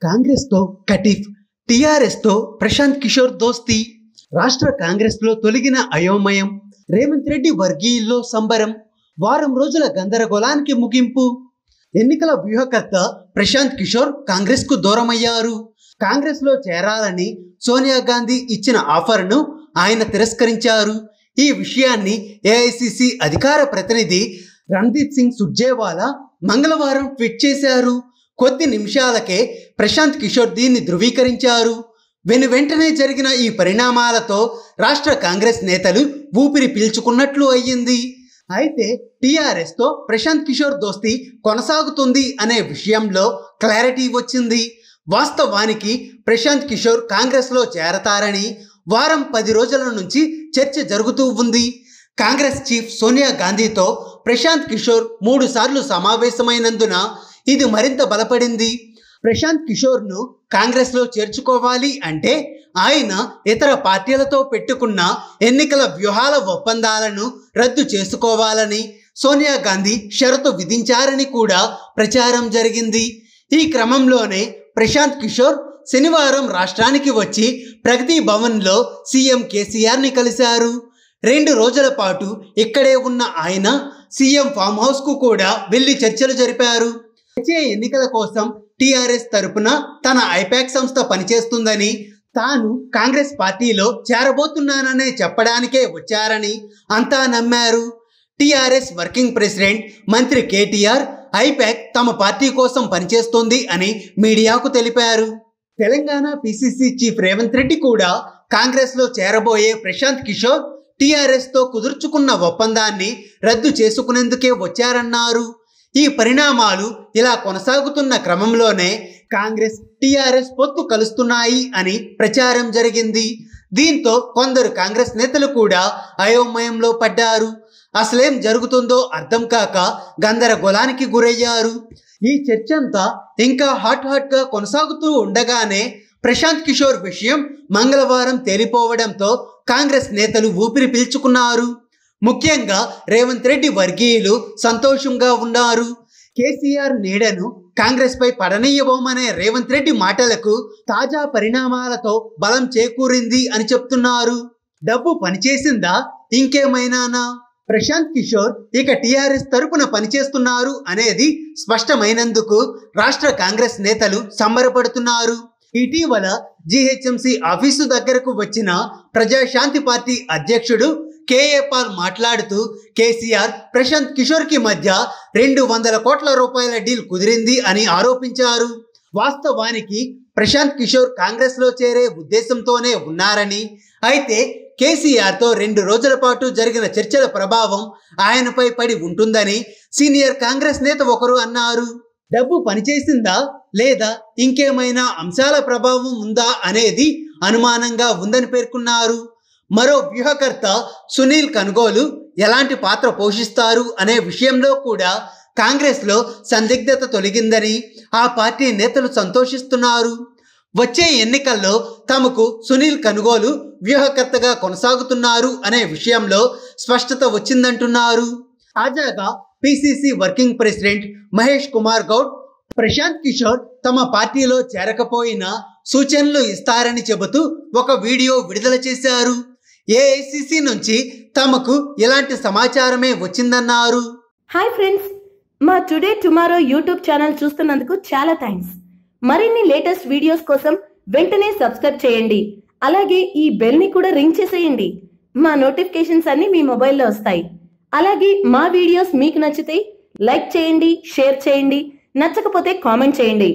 కాంగ్రెస్ తో కటీఫ్, టీఆర్ఎస్ తో ప్రశాంత్ కిషోర్ దోస్తి, రాష్ట్ర కాంగ్రెస్ లో తొలగిన అయోమయం, రేవంత్ రెడ్డి వర్గీయుల్లో సంబరం, వారం రోజుల గందరగోళానికి ముగింపు. ఎన్నికల వ్యూహకర్త ప్రశాంత్ కిషోర్ కాంగ్రెస్ కు దూరమయ్యారు. కాంగ్రెస్ లో చేరాలని సోనియా గాంధీ ఇచ్చిన ఆఫర్ను ఆయన తిరస్కరించారు. ఈ విషయాన్ని ఏఐసిసి అధికార ప్రతినిధి రణదీప్ సింగ్ సుర్జేవాలా మంగళవారం ట్వీట్ చేశారు. కొద్ది నిమిషాలకే ప్రశాంత్ కిషోర్ దీన్ని ధృవీకరించారు. వెంటనే జరిగిన ఈ పరిణామాలతో రాష్ట్ర కాంగ్రెస్ నేతలు ఊపిరి పీల్చుకున్నట్లు అయ్యింది. అయితే టీఆర్ఎస్ తో ప్రశాంత్ కిషోర్ దోస్తి కొనసాగుతుంది అనే విషయంలో క్లారిటీ వచ్చింది. వాస్తవానికి ప్రశాంత్ కిషోర్ కాంగ్రెస్ లో చేరతారని వారం 10 రోజుల నుంచి చర్చ జరుగుతూ ఉంది. కాంగ్రెస్ చీఫ్ సోనియా గాంధీతో ప్రశాంత్ కిషోర్ 3 సార్లు సమావేశమైనందున ఇది మరింత బలపడింది. ప్రశాంత్ కిషోర్ను కాంగ్రెస్లో చేర్చుకోవాలి అంటే ఆయన ఇతర పార్టీలతో పెట్టుకున్న ఎన్నికల వ్యూహాల ఒప్పందాలను రద్దు చేసుకోవాలని సోనియా గాంధీ షరతు విధించారని కూడా ప్రచారం జరిగింది. ఈ క్రమంలోనే ప్రశాంత్ కిషోర్ శనివారం రాష్ట్రానికి వచ్చి ప్రగతి భవన్లో సీఎం కేసీఆర్ని కలిశారు. 2 రోజుల పాటు ఇక్కడే ఉన్న ఆయన సీఎం ఫామ్ హౌస్కు కూడా వెళ్లి చర్చలు జరిపారు. వచ్చే ఎన్నికల కోసం టీఆర్ఎస్ తరపున తన ఐపాక్ సంస్థ పనిచేస్తుందని, తాను కాంగ్రెస్ పార్టీలో చేరబోతున్నాననే చెప్పడానికే వచ్చారని అంతా నమ్మారు. టీఆర్ఎస్ వర్కింగ్ ప్రెసిడెంట్ మంత్రి కేటీఆర్ ఐపాక్ తమ పార్టీ కోసం పనిచేస్తుంది అని మీడియాకు తెలిపారు. తెలంగాణ పిసిసి చీఫ్ రేవంత్ రెడ్డి కూడా కాంగ్రెస్లో చేరబోయే ప్రశాంత్ కిషోర్ టీఆర్ఎస్ తో కుదుర్చుకున్న ఒప్పందాన్ని రద్దు చేసుకునేందుకే వచ్చారన్నారు. ఈ పరిణామాలు ఇలా కొనసాగుతున్న క్రమంలోనే కాంగ్రెస్ టీఆర్ఎస్ పొత్తు కలుస్తున్నాయి అని ప్రచారం జరిగింది. దీంతో కొందరు కాంగ్రెస్ నేతలు కూడా అయోమయంలో పడ్డారు. అసలేం జరుగుతుందో అర్థం కాక గందరగోళానికి గురయ్యారు. ఈ చర్చంతా ఇంకా హాట్ గా కొనసాగుతూ ఉండగానే ప్రశాంత్ కిషోర్ విషయం మంగళవారం తేలిపోవడంతో కాంగ్రెస్ నేతలు ఊపిరి పీల్చుకున్నారు. ముఖ్యంగా రేవంత్ రెడ్డి వర్గీయులు సంతోషంగా ఉన్నారు. కేసీఆర్ నీడను కాంగ్రెస్ పై పడనీయబోమనే రేవంత్ రెడ్డి మాటలకు తాజా పరిణామాలతో బలం చేకూరింది అని చెప్తున్నారు. డబ్బు పనిచేసిందా, ఇంకేమైనానా? ప్రశాంత్ కిషోర్ ఇక టీఆర్ఎస్ తరపున పనిచేస్తున్నారు అనేది స్పష్టమైనందుకు రాష్ట్ర కాంగ్రెస్ నేతలు సంబరపడుతున్నారు. ఇటీవల జీహెచ్ఎంసీ ఆఫీసు దగ్గరకు వచ్చిన ప్రజాశాంతి పార్టీ అధ్యక్షుడు కేఏ పాల్ మాట్లాడుతూ కేసీఆర్ ప్రశాంత్ కిషోర్ కి మధ్య 200 కోట్ల రూపాయల డీల్ కుదిరింది అని ఆరోపించారు. వాస్తవానికి ప్రశాంత్ కిషోర్ కాంగ్రెస్ లో చేరే ఉద్దేశంతోనే ఉన్నారని, అయితే కేసీఆర్ తో 2 రోజుల పాటు జరిగిన చర్చల ప్రభావం ఆయనపై పడి ఉంటుందని సీనియర్ కాంగ్రెస్ నేత ఒకరు అన్నారు. డబ్బు పనిచేసిందా లేదా ఇంకేమైనా అంశాల ప్రభావం ఉందా అనేది అనుమానంగా ఉందని పేర్కొన్నారు. మరో వ్యూహకర్త సునీల్ కనుగోలు ఎలాంటి పాత్ర పోషిస్తారు అనే విషయంలో కూడా కాంగ్రెస్లో సందిగ్ధత తొలగిందని ఆ పార్టీ నేతలు సంతోషిస్తున్నారు. వచ్చే ఎన్నికల్లో తమకు సునీల్ కనుగోలు వ్యూహకర్తగా కొనసాగుతున్నారు అనే విషయంలో స్పష్టత వచ్చిందంటున్నారు. తాజాగా PCC working president Mahesh Kumar Goud Prashant Kishore తమ పార్టీలో చేరకపోయినా సూచనలు ఇస్తారని చెబుతూ ఒక వీడియో విడుదల చేశారు. ఏఐసిసి నుంచి తమకు ఇలాంటి సమాచారమే వచ్చిందన్నారు. హాయ్ ఫ్రెండ్స్, మా టుడే టుమారో యూట్యూబ్ ఛానల్ చూస్తున్నందుకు చాలా థ్యాంక్స్. మరిన్ని లేటెస్ట్ వీడియోస్ కోసం వెంటనే సబ్స్క్రైబ్ చేయండి. అలాగే ఈ బెల్ ని కూడా రింగ్ చేసేయండి. మా నోటిఫికేషన్స్ అన్ని మీ మొబైల్లో వస్తాయి. అలాగే మా వీడియోస్ మీకు నచ్చితే లైక్ చేయండి, షేర్ చేయండి, నచ్చకపోతే కామెంట్ చేయండి.